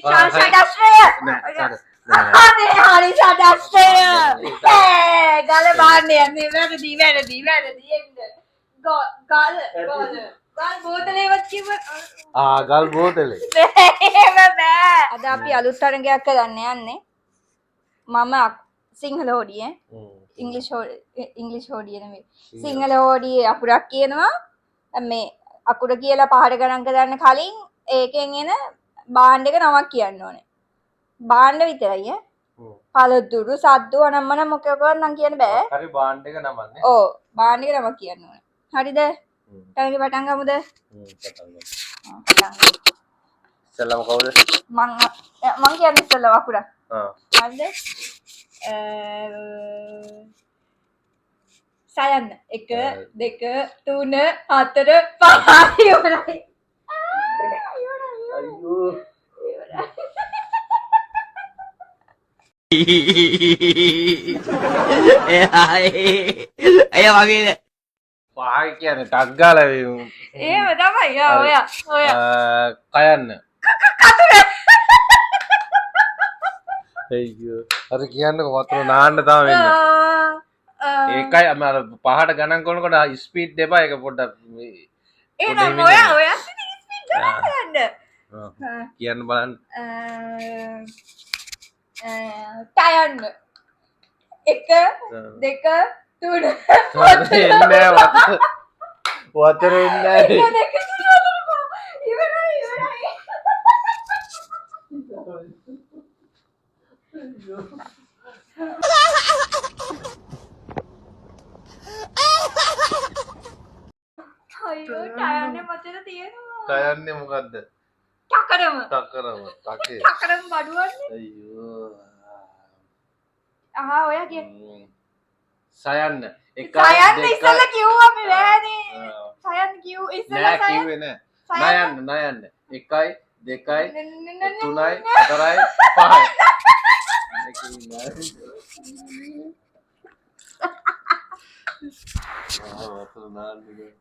ෂඩශ්‍රය අනේ හරි ෂඩශ්‍රය ගල බාන්නේ යන්නේ වැරදි එන්න ගල් බෝතලේවත් කිව්ව ගල් බෝතලේ එහෙම බෑ අද අපි අලුත් තරගයක් කරන්න යන්නේ මම සිංහල හොඩියේ ඉංග්ලිෂ් හොඩිය නෙමෙයි සිංහල හොඩියේ අකුරක් කියනවා මේ අකුර කියලා පහර ගණන් කරන්න කලින් ඒකෙන් එන බාණ්ඩ එක නමක් කියන්න ඕනේ බාණ්ඩ විතරයි පළතුරු සද්දු අනම්මන මොකක්වත් නම් කියන්න බෑ හරි බාණ්ඩ එක නමන්නේ ඔව් බාණ්ඩ එක නමක් කියන්න ඕනේ හරිද තරගෙ පටන් ගමුද ඉස්සෙල්ලාම කවුද මං කියන්නේ ඉස්සෙල්ලා අකුර හරිද සයන්න 1 2 3 4 5 ඉවරයි අයියෝ අය වගේ පහයි කියන්නේ ටක් ගාලා එහෙම තමයි ඔයා කයන්න කතුර අයියෝ හරි කියන්නකො වතුර නාන්න තමයි වෙන්නේ ඒකයි අර පහට ගණන් කරනකොට ස්පීඩ් දෙපා එක පොඩ්ඩක් එහෙනම් ඔයා ස්පීඩ් ගණන් කරන්න කියන්න බලන්න ටයන්න 1 2 3 එන්නේ වතුර එන්නේ ඉවරයි අයියෝ ටයන්නේ මතර තියෙනවා කයන්නේ මොකද්ද ටකරම ටකේ ටකරම බඩුවන්නේ අයියෝ ඔයා කිය සයන්න සයන්න ඉස්සෙල්ලා කිව්වා අපි බෑනේ සයන්න කිව් ඉස්සෙල්ලා නෑ කිව්වේ නෑ නයන්න 1 2 3 4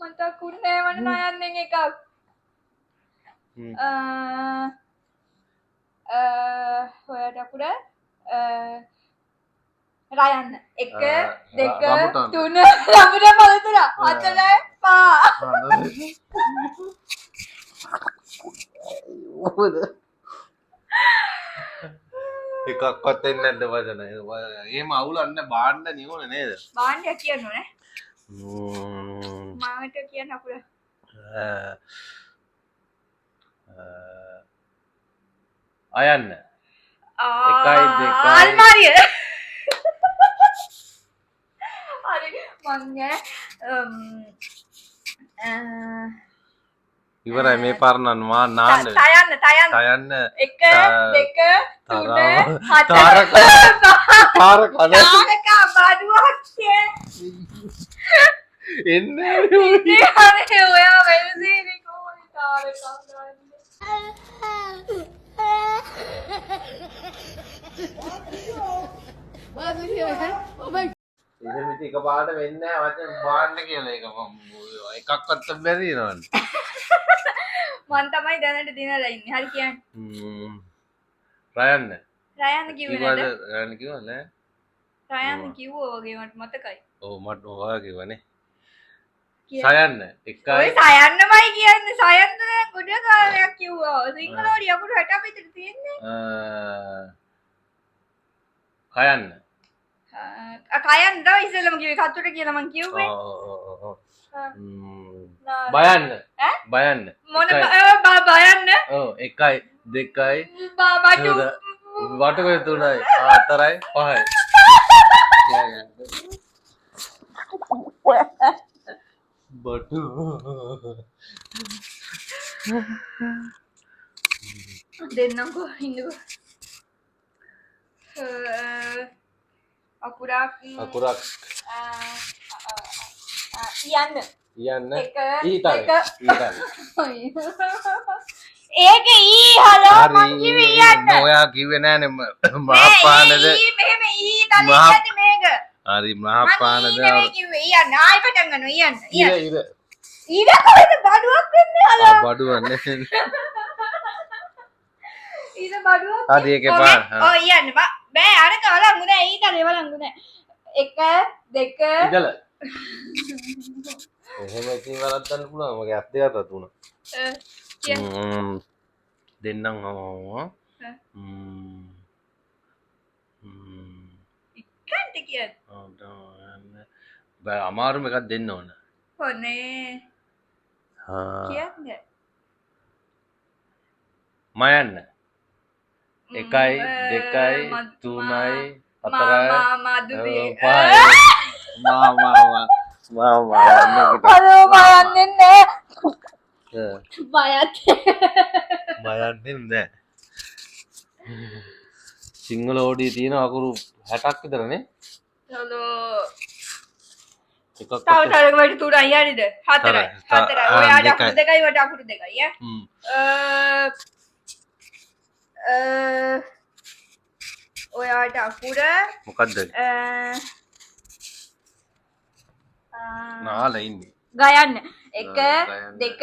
මතකුන්නේ මට නයන්නෙන් එකක් ඔයාට අකුර රයන්න 1 2 3 ලබුට පළතුරා 4 5 එකක්වත් එන්නේ නැද්ද වචන එහෙම අවුලන්න බාන්න නියෝනේ නේද බාණ්ඩයක් කියන්න ඕනේ මාට කියන්න අකුර අයන්න 1 2 අල්මාරිය හරි මං ඉවරයි මේ පාරනන් මා නාන්න තයන්න 1 2 3 පාර කන තාරකා බඩුවක් එන්නේ හරි ඔයා වෙනසීනේ කොහොමද තාරකා එහෙම ඉතින් එකපාරට වෙන්නේ නැහැ වචන බාන්න කියලා එකක්වත් බැරි නෝනේ මන් තමයි දැනට දිනලා ඉන්නේ හරි කියන්නේ රයන්න කිව්වේ නේද රයන්න කිව්වා නෑ රයන්න කිව්වා වගේ මට මතකයි ඔව් මට ඔයා කිව්වනේ සයන්න 1 ඔය සයන්නමයි කියන්නේ සයන්න ගොඩ කාලයක් කිව්වා සිංහල වලිය අකුරු 60 විතර තියෙන්නේ කයන්න කයන්න තමයි ඉස්සෙල්ලම කිව්වේ කතුට කියලා මං කිව්වේ බයන්න බයන්න මොන බයන්න ඔව් 1 2 බඩු වටුවේ 3යි 4යි 5යි බටු දෙන්නම්කෝ ඉන්නකෝ අකුරක් යන්න ඊතල ඒක ඊ හලෝ මං කිව්වේ යන්න ඔයා කිව්වේ නෑනේ මහපානද මෙහෙම ඊ තලින් යන්නේ මේක හරි මහපානද මං ඊ නෙවෙයි කිව්වේ යන්න ආයි පටන් ගන්නවා යන්න ඉර ඊට කොහෙද බඩුවක් වෙන්නේ අර බඩුවන්නේ ඊට බඩුවක් හරි ඒකේ පාන ඔය යන්න බෑ අර කලංගු නෑ ඊට ලෙවලංගු නෑ 1 2 ඉදල එහෙම ඉතින් වරද්දන්න පුළුවන් මගේ අත් දෙකත් වතුණා දෙන්නම් ඉක්කන්ට කියන්න බෑ අමාරුම එකක් දෙන්න ඕන කොනේ කියන්නේ මයන්න 1 2 3 4 මදුරේ මාමා අරෝ මයන්නේ නෑ බයත් බයන්නේ නෑ සිංහල ඕඩියේ තියෙන අකුරු 60ක් විතරනේ හලෝ එකක් තව තරගකට තුනයි හරිද 4යි 4යි ඔයාට අකුරු දෙකයි වට අකුරු දෙකයි ඔයාට අකුර මොකද්ද නාල ඉන්නේ ගයන්න 1 2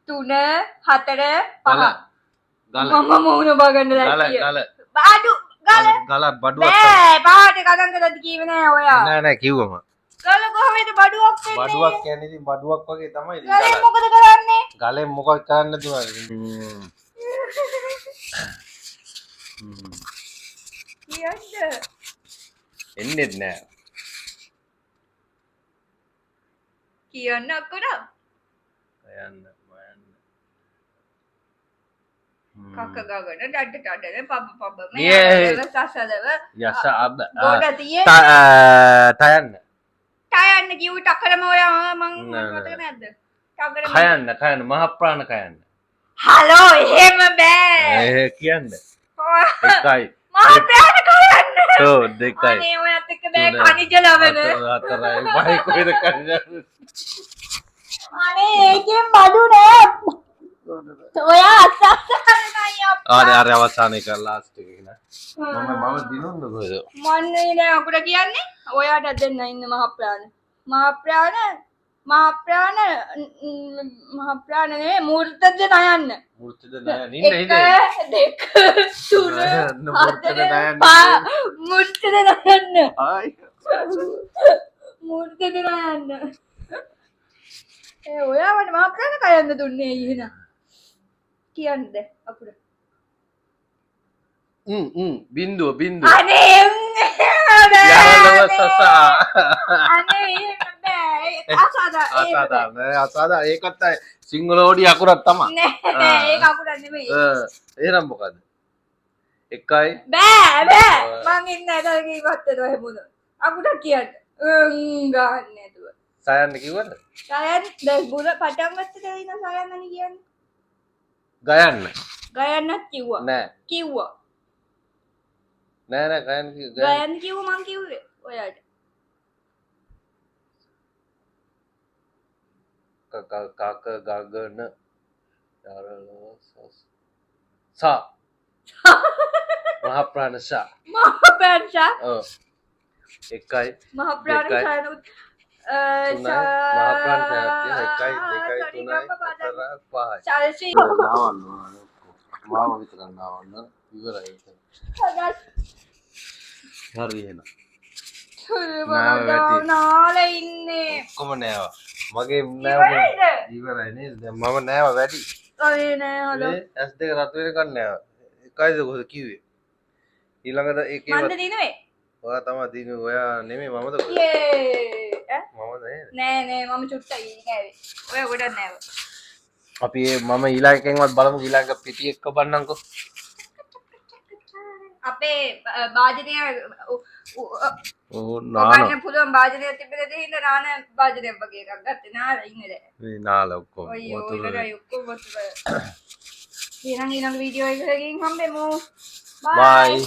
3 4 5 මම මොන බගන්න දැක්කිය බඩු ගල බඩුවක් බෑ පාට කතන් කරද්දි කිව්වේ නෑ ඔයා නෑ කිව්වම ගල කොහොමද බඩුවක් වෙන්නේ බඩුවක් කියන්නේ ඉතින් බඩුවක් වගේ තමයි ඉතින් ගලෙන් මොකද කරන්නේ ගලෙන් මොකක් කරන්න තුනද කියන්න එන්නේත් නෑ කියන්න අකුර යන්න කක ගගන ඩඩ ඩඩන පබ පබ සසලව යස අබ ගොඩ තියේ තයන්න ටයන්න කිව් ටක්කරම ඔයා මං මතක නැද්ද ටක්කරම කයන්න මහ ප්‍රාණ කයන්න හලෝ එහෙම බෑ කියන්න එකයි මහ ප්‍රාණ කයන්න ඔව් දෙකයි අනේ ඔයත් එක්ක බෑ කනිජ ලවන හතරයි බයි කොහෙද කන්න අනේ ඒකෙන් බඩු නෑ ඔයා අස්සස්සනයි අර අවසාන එක ලාස්ට් එක නේ මම දිනුන්න කොහෙද මන්නේ නෑ අකුර කියන්නේ ඔයාට දෙන්න ඉන්න මහ ප්‍රාණ නෙවෙයි මූර්තද නයන්න මූර්තිද නෑ නින්න හිට මූර්තද නයන්න ආයි මූර්තද නයන්න ඔයාට මහ ප්‍රාණ කයන්න දුන්නේ එහෙනම් කියන්නද අකුර බින්දුව අනේ යරලව සසා අනේ බෑ අසාධාරණ ඒකත් සිංහල ඕඩි අකුරක් තමයි නෑ ඒක අකුරක් නෙමෙයි එහෙනම් මොකද එකයි බෑ මං ඉන්නේ නැහැ කිව්වත් එහෙමුද අකුරක් කියන්න ගන්න නේදුව සයන්න කිව්වද සයන් දැන් බුල පටන් ගත්ත දේ ඉන්න සයන්නනේ කියන්නේ ගයන්නත් කිව්වා නෑ කිව්වා නෑ ගයන්න කිව්වා මං කිව්වේ ඔයාට කක ගගන සා මහ ප්‍රාණ සා එකයි මහ ප්‍රාණ සයනුත් මාව විතරන්නවන්න ඉවරයි හරි එහෙනම් නාල ඉන්නේ ඔක්කොම නෑවා මගේ නෑව ඉවරයි නේද දැන් මම නෑව වැඩි අනේ නෑ හලෝ ඇස් දෙක රත් වෙනකන් නෑව එකයිද කොහොද කිව්වේ ඊළඟට ඒකේ මන්ද දිනුවේ ඔයා තමයි දිනුවේ ඔයා නෙමෙයි මමද කොහොද යේ මමද නෑ මම චුට්ටයි නෑවේ ඔය ගොඩක් නෑව අපි මම ඊළඟකෙන්වත් බලමු ඊළඟ පිටි එක්ක බannම්කෝ අපේ වාදනය ගන්න පුළුවන් වාදනය තිබෙන දේ හින්දා නාන වාදනයක් වගේ එකක් ගත්තේ නාල ඉන්නේ දැන් මේ නාල ඔක්කොම අයියෝ ඉවරයි ඔක්කොම වතුර ඊළඟ වීඩියෝ එකකින් හම්බෙමු බයි